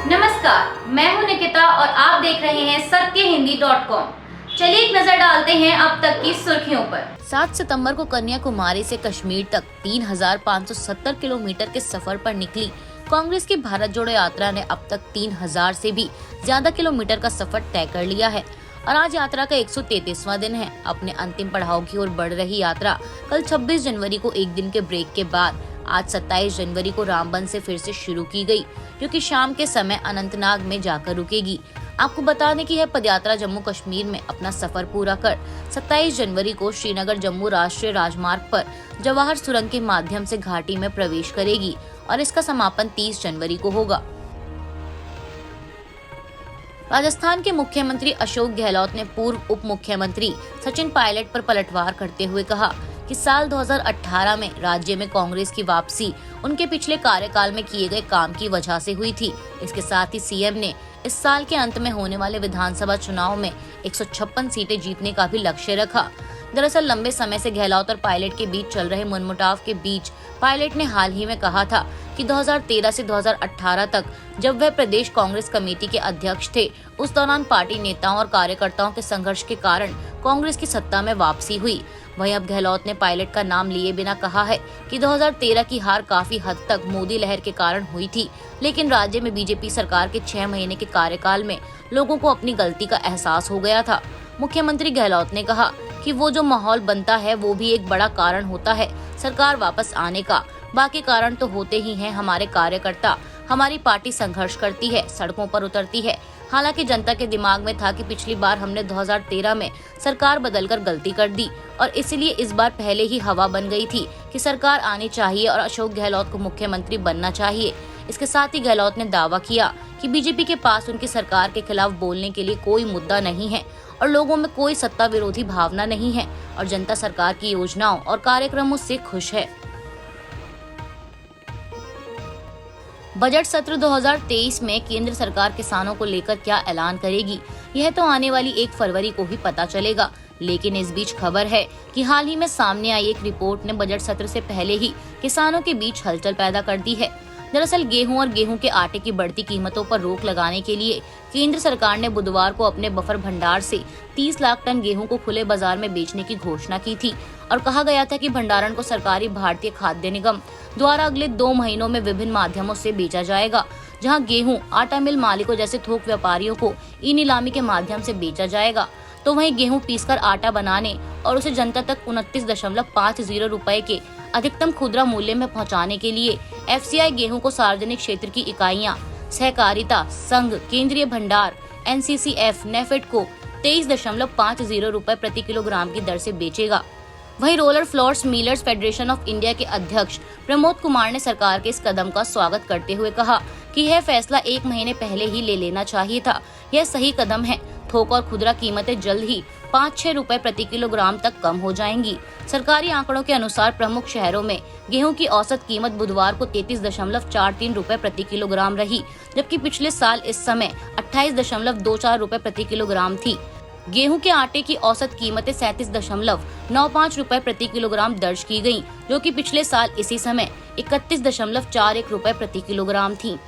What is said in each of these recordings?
नमस्कार, मैं हूं निकिता और आप देख रहे हैं सत्यहिंदी.com। चलिए एक नजर डालते हैं अब तक की सुर्खियों पर। 7 सितंबर को कन्याकुमारी से कश्मीर तक 3570 किलोमीटर के सफर पर निकली कांग्रेस की भारत जोड़ो यात्रा ने अब तक 3000 से भी ज्यादा किलोमीटर का सफर तय कर लिया है और आज यात्रा का 133वां दिन है। अपने अंतिम पड़ाव की ओर बढ़ रही यात्रा कल 26 जनवरी को एक दिन के ब्रेक के बाद आज 27 जनवरी को रामबन से फिर से शुरू की गई, जो कि शाम के समय अनंतनाग में जाकर रुकेगी। आपको बता दें कि यह पदयात्रा जम्मू कश्मीर में अपना सफर पूरा कर 27 जनवरी को श्रीनगर जम्मू राष्ट्रीय राजमार्ग पर जवाहर सुरंग के माध्यम से घाटी में प्रवेश करेगी और इसका समापन 30 जनवरी को होगा। राजस्थान के मुख्यमंत्री अशोक गहलोत ने पूर्व उप मुख्यमंत्री सचिन पायलट पर पलटवार करते हुए कहा कि साल 2018 में राज्य में कांग्रेस की वापसी उनके पिछले कार्यकाल में किए गए काम की वजह से हुई थी। इसके साथ ही सीएम ने इस साल के अंत में होने वाले विधानसभा चुनाव में 156 सीटें जीतने का भी लक्ष्य रखा। दरअसल लंबे समय से गहलोत और पायलट के बीच चल रहे मनमुटाव के बीच पायलट ने हाल ही में कहा था कि 2013 से 2018 तक जब वह प्रदेश कांग्रेस कमेटी के अध्यक्ष थे, उस दौरान पार्टी नेताओं और कार्यकर्ताओं के संघर्ष के कारण कांग्रेस की सत्ता में वापसी हुई। वहीं अब गहलोत ने पायलट का नाम लिए बिना कहा है कि 2013 की हार काफी हद तक मोदी लहर के कारण हुई थी, लेकिन राज्य में बीजेपी सरकार के 6 महीने के कार्यकाल में लोगों को अपनी गलती का एहसास हो गया था। मुख्यमंत्री गहलोत ने कहा कि वो जो माहौल बनता है वो भी एक बड़ा कारण होता है सरकार वापस आने का। बाकी कारण तो होते ही हैं, हमारे कार्यकर्ता, हमारी पार्टी संघर्ष करती है, सड़कों पर उतरती है। हालांकि जनता के दिमाग में था कि पिछली बार हमने 2013 में सरकार बदलकर गलती कर दी और इसलिए इस बार पहले ही हवा बन गई थी कि सरकार आनी चाहिए और अशोक गहलोत को मुख्यमंत्री बनना चाहिए। इसके साथ ही गहलोत ने दावा किया कि बीजेपी के पास उनकी सरकार के खिलाफ बोलने के लिए कोई मुद्दा नहीं है और लोगों में कोई सत्ता विरोधी भावना नहीं है और जनता सरकार की योजनाओं और कार्यक्रमों से खुश है। बजट सत्र 2023 में केंद्र सरकार किसानों को लेकर क्या ऐलान करेगी, यह तो आने वाली 1 फरवरी को ही पता चलेगा। लेकिन इस बीच खबर है कि हाल ही में सामने आई एक रिपोर्ट ने बजट सत्र से पहले ही किसानों के बीच हलचल पैदा कर दी है। दरअसल गेहूं और गेहूं के आटे की बढ़ती कीमतों पर रोक लगाने के लिए केंद्र सरकार ने बुधवार को अपने बफर भंडार से 30 लाख टन गेहूं को खुले बाजार में बेचने की घोषणा की थी और कहा गया था कि भंडारण को सरकारी भारतीय खाद्य निगम द्वारा अगले 2 महीनों में विभिन्न माध्यमों से बेचा जाएगा, जहां गेहूं आटा मिल मालिकों जैसे थोक व्यापारियों को ई नीलामी के माध्यम से बेचा जाएगा, तो वहीं गेहूं पीसकर आटा बनाने और उसे जनता तक 29.50 रुपए के अधिकतम खुदरा मूल्य में पहुंचाने के लिए एफसीआई गेहूं को सार्वजनिक क्षेत्र की इकाइयां, सहकारिता संघ, केंद्रीय भंडार, एनसीसीएफ, नेफेड को 23.50 रुपए प्रति किलोग्राम की दर से बेचेगा। वहीं roller floors millers federation of India के अध्यक्ष प्रमोद कुमार ने सरकार के इस कदम का स्वागत करते हुए कहा कि यह फैसला 1 महीने पहले ही ले लेना चाहिए था। यह सही कदम है। थोक और खुदरा कीमतें जल्द ही 5-6 रुपए प्रति किलोग्राम तक कम हो जाएंगी। सरकारी आंकड़ों के अनुसार प्रमुख शहरों में गेहूं की औसत कीमत बुधवार को 33.43 रुपए प्रति किलोग्राम रही, जबकि पिछले साल इस समय 28.24 रुपए प्रति किलोग्राम थी। गेहूं के आटे की औसत कीमतें 37.95 रुपए प्रति किलोग्राम दर्ज की गयी, जो कि पिछले साल इसी समय 31.41 रुपए प्रति किलोग्राम थी।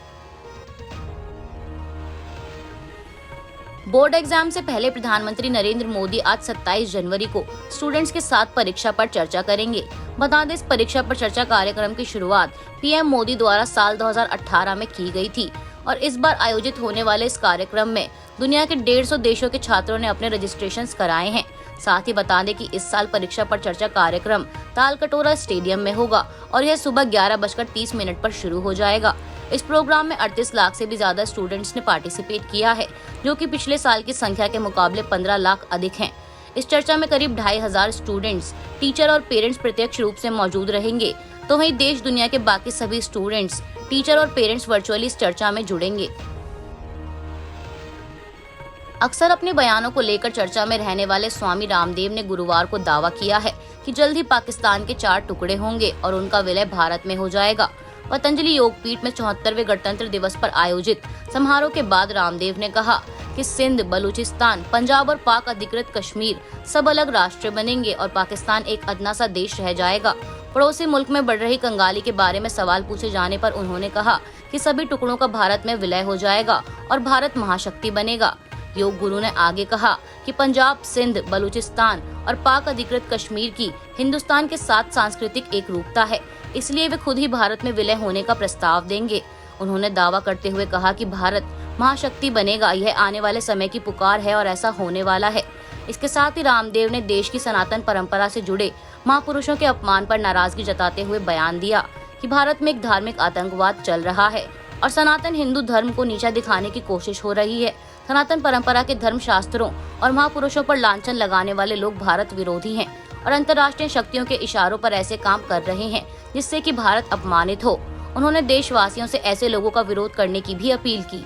बोर्ड एग्जाम से पहले प्रधानमंत्री नरेंद्र मोदी आज 27 जनवरी को स्टूडेंट्स के साथ परीक्षा पर चर्चा करेंगे। बता दें, इस परीक्षा पर चर्चा कार्यक्रम की शुरुआत पीएम मोदी द्वारा साल 2018 में की गई थी और इस बार आयोजित होने वाले इस कार्यक्रम में दुनिया के 150 देशों के छात्रों ने अपने रजिस्ट्रेशन कराए हैं। साथ ही बता दें कि इस साल परीक्षा पर चर्चा कार्यक्रम तालकटोरा स्टेडियम में होगा और यह सुबह 11:30 पर शुरू हो जाएगा। इस प्रोग्राम में 38 लाख से भी ज्यादा स्टूडेंट्स ने पार्टिसिपेट किया है, जो कि पिछले साल की संख्या के मुकाबले 15 लाख अधिक हैं। इस चर्चा में करीब 2500 स्टूडेंट्स, टीचर और पेरेंट्स प्रत्यक्ष रूप से मौजूद रहेंगे, तो वहीं देश दुनिया के बाकी सभी स्टूडेंट्स, टीचर और पेरेंट्स वर्चुअली इस चर्चा में जुड़ेंगे। अक्सर अपने बयानों को लेकर चर्चा में रहने वाले स्वामी रामदेव ने गुरुवार को दावा किया है कि जल्द ही पाकिस्तान के 4 टुकड़े होंगे और उनका विलय भारत में हो जाएगा। पतंजलि योगपीठ में 74वें गणतंत्र दिवस पर आयोजित समारोह के बाद रामदेव ने कहा कि सिंध, बलूचिस्तान, पंजाब और पाक अधिकृत कश्मीर सब अलग राष्ट्र बनेंगे और पाकिस्तान एक अदना सा देश रह जाएगा। पड़ोसी मुल्क में बढ़ रही कंगाली के बारे में सवाल पूछे जाने पर उन्होंने कहा कि सभी टुकड़ों का भारत में विलय हो जाएगा और भारत महाशक्ति बनेगा। योग गुरु ने आगे कहा कि पंजाब, सिंध, बलूचिस्तान और पाक अधिकृत कश्मीर की हिंदुस्तान के साथ सांस्कृतिक एकरूपता है, इसलिए वे खुद ही भारत में विलय होने का प्रस्ताव देंगे। उन्होंने दावा करते हुए कहा कि भारत महाशक्ति बनेगा, यह आने वाले समय की पुकार है और ऐसा होने वाला है। इसके साथ ही रामदेव ने देश की सनातन परंपरा से जुड़े महापुरुषों के अपमान पर नाराजगी जताते हुए बयान दिया कि भारत में एक धार्मिक आतंकवाद चल रहा है और सनातन हिंदू धर्म को नीचा दिखाने की कोशिश हो रही है। सनातन परंपरा के धर्म शास्त्रों और महापुरुषों पर लांछन लगाने वाले लोग भारत विरोधी हैं और अंतर्राष्ट्रीय शक्तियों के इशारों पर ऐसे काम कर रहे हैं जिससे कि भारत अपमानित हो। उन्होंने देशवासियों से ऐसे लोगों का विरोध करने की भी अपील की।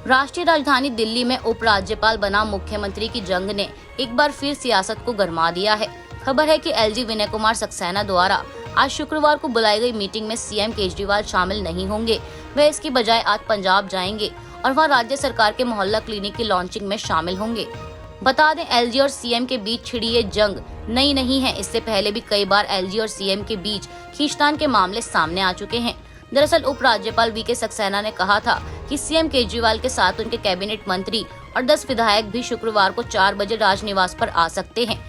राष्ट्रीय राजधानी दिल्ली में उपराज्यपाल बना मुख्यमंत्री की जंग ने एक बार फिर सियासत को गरमा दिया है। खबर है कि एलजी विनय कुमार सक्सेना द्वारा आज शुक्रवार को बुलाई गई मीटिंग में सीएम केजरीवाल शामिल नहीं होंगे। वह इसकी बजाय आज पंजाब जाएंगे और वहां राज्य सरकार के मोहल्ला क्लिनिक की लॉन्चिंग में शामिल होंगे। बता दें, एलजी और सीएम के बीच छिड़ी ये जंग नई नहीं है। इससे पहले भी कई बार एलजी और सीएम के बीच खींचतान के मामले सामने आ चुके हैं। दरअसल उपराज्यपाल वीके सक्सेना ने कहा था कि सीएम केजरीवाल के साथ उनके कैबिनेट मंत्री और 10 विधायक भी शुक्रवार को 4 बजे राजनिवास पर आ सकते हैं,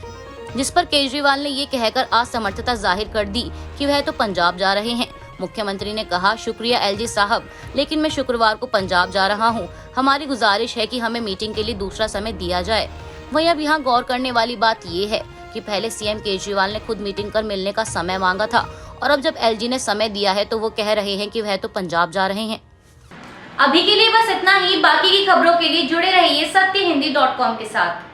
जिस पर केजरीवाल ने ये कहकर असमर्थता जाहिर कर दी कि वह तो पंजाब जा रहे हैं। मुख्यमंत्री ने कहा, शुक्रिया एलजी साहब, लेकिन मैं शुक्रवार को पंजाब जा रहा हूं। हमारी गुजारिश है कि हमें मीटिंग के लिए दूसरा समय दिया जाए। वहीं अब यहाँ गौर करने वाली बात ये है कि पहले सीएम केजरीवाल ने खुद मीटिंग कर मिलने का समय मांगा था और अब जब एलजी ने समय दिया है तो वो कह रहे हैं कि वह तो पंजाब जा रहे हैं। अभी के लिए बस इतना ही। बाकी की खबरों के लिए जुड़े रहिए सत्यहिंदी.com के साथ।